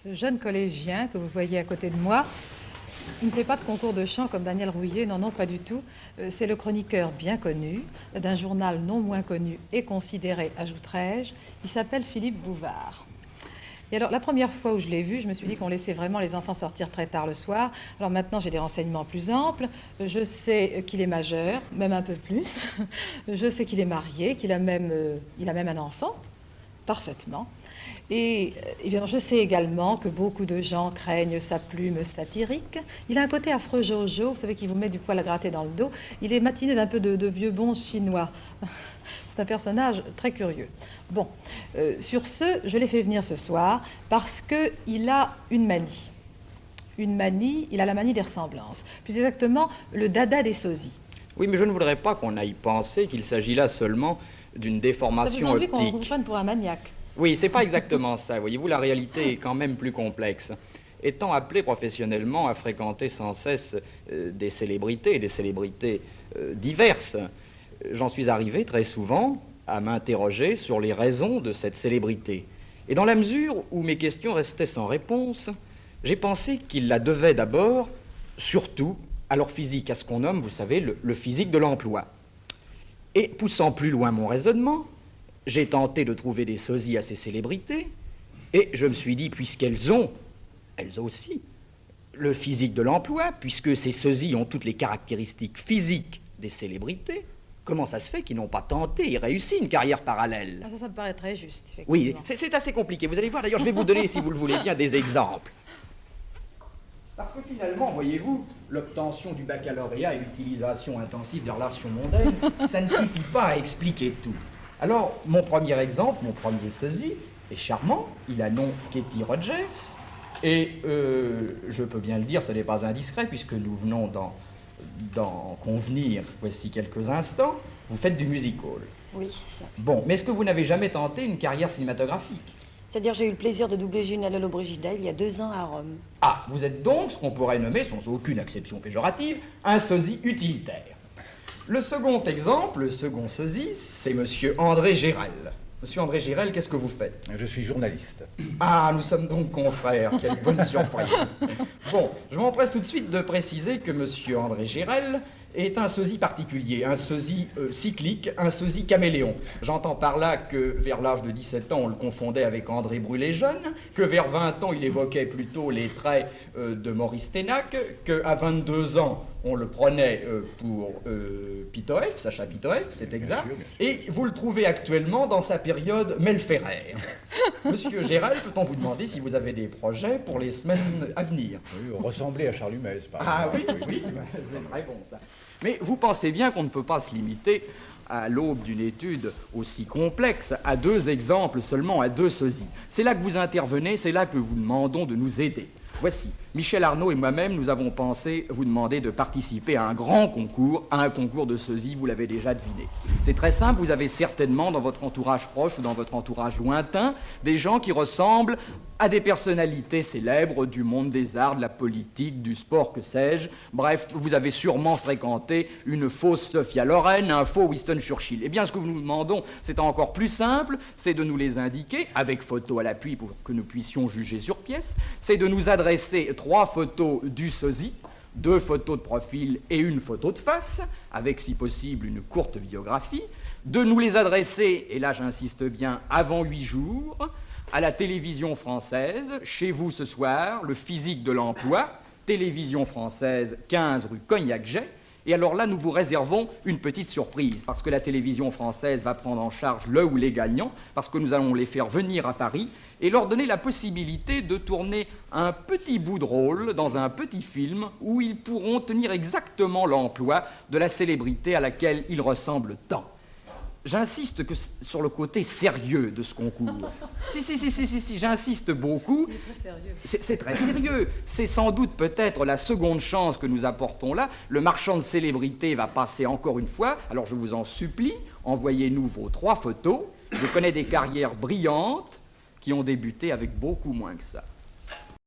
Ce jeune collégien que vous voyez à côté de moi, il ne fait pas de concours de chant comme Daniel Rouillet, non, non, pas du tout. C'est le chroniqueur bien connu d'un journal non moins connu et considéré, ajouterais-je. Il s'appelle Philippe Bouvard. Et alors, la première fois où je l'ai vu, je me suis dit qu'on laissait vraiment les enfants sortir très tard le soir. Alors maintenant, j'ai des renseignements plus amples. Je sais qu'il est majeur, même un peu plus. Je sais qu'il est marié, qu'il a même, il a même un enfant, parfaitement. Et évidemment, je sais également que beaucoup de gens craignent sa plume satirique. Il a un côté affreux Jojo, vous savez, qui vous met du poil à gratter dans le dos. Il est matiné d'un peu de vieux bon chinois. C'est un personnage très curieux. Bon, sur ce, je l'ai fait venir ce soir parce qu'il a une manie. Une manie, il a la manie des ressemblances. Plus exactement, le dada des sosies. Oui, mais je ne voudrais pas qu'on aille penser qu'il s'agit là seulement d'une déformation optique. Ça vous ennuie optique. qu'on vous prenne pour un maniaque? Oui, c'est pas exactement ça. Voyez-vous, la réalité est quand même plus complexe. Étant appelé professionnellement à fréquenter sans cesse des célébrités diverses, j'en suis arrivé très souvent à m'interroger sur les raisons de cette célébrité. Et dans la mesure où mes questions restaient sans réponse, j'ai pensé qu'ils la devaient d'abord, surtout, à leur physique, à ce qu'on nomme, vous savez, le physique de l'emploi. Et poussant plus loin mon raisonnement, j'ai tenté de trouver des sosies à ces célébrités, et je me suis dit, puisqu'elles ont, elles aussi, le physique de l'emploi, puisque ces sosies ont toutes les caractéristiques physiques des célébrités, comment ça se fait qu'ils n'ont pas tenté et réussi une carrière parallèle? Ça me paraît très juste, effectivement. Oui, c'est assez compliqué. Vous allez voir, d'ailleurs, je vais vous donner, si vous le voulez bien, des exemples. Parce que finalement, voyez-vous, l'obtention du baccalauréat et l'utilisation intensive des relations mondaines, ça ne suffit pas à expliquer tout. Alors, mon premier exemple, mon premier sosie, est charmant. Il a nom Katie Rogers. Et je peux bien le dire, ce n'est pas indiscret, puisque nous venons d'en convenir voici quelques instants. Vous faites du music-hall. Oui, c'est ça. Bon, mais est-ce que vous n'avez jamais tenté une carrière cinématographique? C'est-à-dire, j'ai eu le plaisir de doubler Ginella Lollobrigida il y a 2 ans à Rome. Ah, vous êtes donc ce qu'on pourrait nommer, sans aucune acception péjorative, un sosie utilitaire. Le second exemple, le second sosie, c'est monsieur André Gérel. Monsieur André Gérel, qu'est-ce que vous faites? Je suis journaliste. Ah, nous sommes donc confrères, quelle bonne surprise. Bon, je m'empresse tout de suite de préciser que monsieur André Gérel est un sosie particulier, un sosie cyclique, un sosie caméléon. J'entends par là que vers l'âge de 17 ans, on le confondait avec André Brulé-Jeune, que vers 20 ans, il évoquait plutôt les traits de Maurice Ténac, qu'à 22 ans, on le prenait pour Pitoef, Sacha Pitoef, c'est exact, bien sûr. et vous le trouvez actuellement dans sa période Melferrer. Monsieur Gérald, peut-on vous demander si vous avez des projets pour les semaines à venir? Oui, ressembler à Charles Humez, par Ah exemple. oui, c'est très bon ça. Mais vous pensez bien qu'on ne peut pas se limiter, à l'aube d'une étude aussi complexe, à 2 exemples seulement, à 2 sosies. C'est là que vous intervenez, c'est là que nous vous demandons de nous aider. Voici, Michel Arnaud et moi-même, nous avons pensé vous demander de participer à un grand concours, à un concours de sosie, vous l'avez déjà deviné. C'est très simple, vous avez certainement dans votre entourage proche ou dans votre entourage lointain des gens qui ressemblent à des personnalités célèbres du monde des arts, de la politique, du sport, que sais-je. Bref, vous avez sûrement fréquenté une fausse Sophia Loren, un faux Winston Churchill. Eh bien, ce que nous demandons, c'est encore plus simple, c'est de nous les indiquer, avec photo à l'appui pour que nous puissions juger sur pièce, c'est de nous adresser 3 photos du sosie, 2 photos de profil et 1 photo de face, avec si possible une courte biographie, de nous les adresser, et là j'insiste bien, avant 8 jours, à la télévision française, chez vous ce soir, le physique de l'emploi, télévision française, 15 rue Cognac-Jay. Et alors là, nous vous réservons une petite surprise, parce que la télévision française va prendre en charge le ou les gagnants, parce que nous allons les faire venir à Paris et leur donner la possibilité de tourner un petit bout de rôle dans un petit film où ils pourront tenir exactement l'emploi de la célébrité à laquelle ils ressemblent tant. J'insiste sur le côté sérieux de ce concours. Si, j'insiste beaucoup. Il est très sérieux. C'est très sérieux. C'est sans doute peut-être la seconde chance que nous apportons là. Le marchand de célébrités va passer encore une fois. Alors je vous en supplie, envoyez-nous vos 3 photos. Je connais des carrières brillantes qui ont débuté avec beaucoup moins que ça.